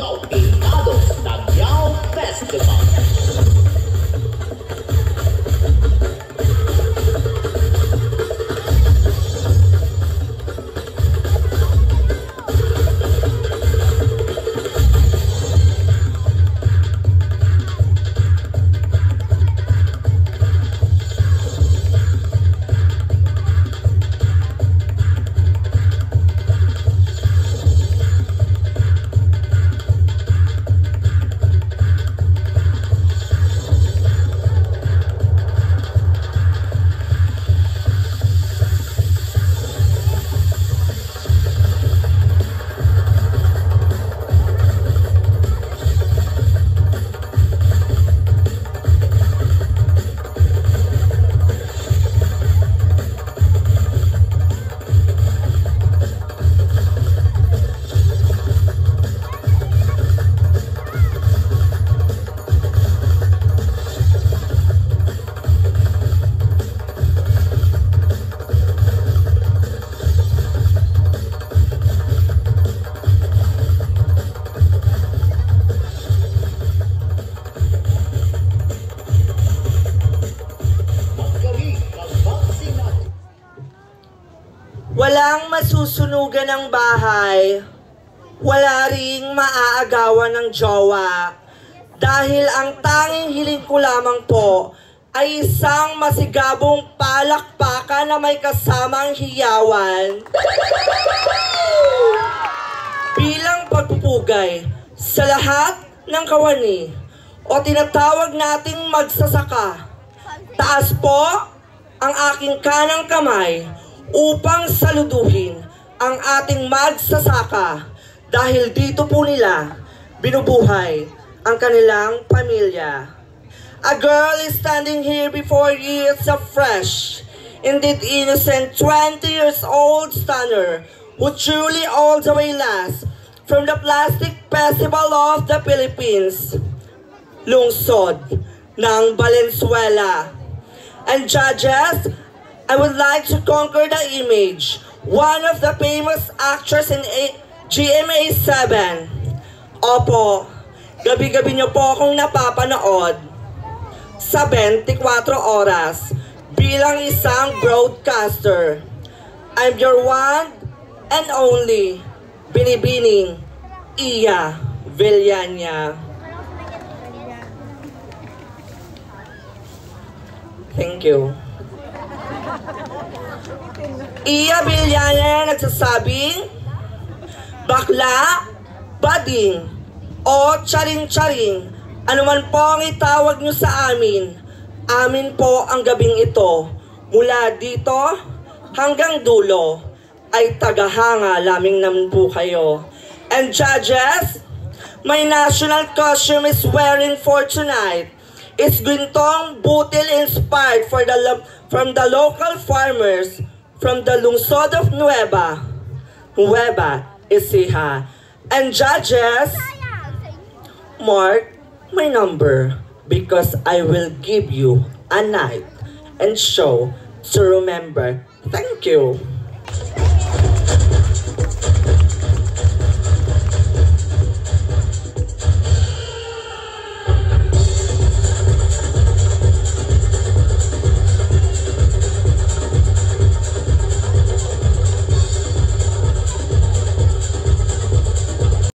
Nominados Tagyao Festival. Walang masusunugan ng bahay, wala ring maaagawan ng jowa, dahil ang tanging hiling ko lamang po ay isang masigabong palakpakan na may kasamang hiyawan. Bilang pagpupugay sa lahat ng kawani o tinatawag nating magsasaka, taas po ang aking kanang kamay upang saluduhin ang ating magsasaka dahil dito po nila binubuhay ang kanilang pamilya. A girl is standing here before you, it's a fresh, indeed innocent 20 years old stunner who truly all the way lasts from the Plastic Festival of the Philippines, lungsod ng Valenzuela. And judges, I would like to conquer the image, one of the famous actors in GMA7. Opo, gabi-gabi niyo po akong napapanood sa 24 oras bilang isang broadcaster. I'm your one and only Binibining Iya Villania. Thank you. Iya Villania nagsasabing, bakla, bading, o charing-charing, anuman po ang itawag nyo sa amin, amin po ang gabing ito. Mula dito hanggang dulo ay tagahanga laming naman po kayo. And judges, my national costume is wearing for tonight. It's Guintong Butil inspired from the local farmers from the lungsod of Nueva Ecija. And judges, mark my number because I will give you a night and show to remember. Thank you.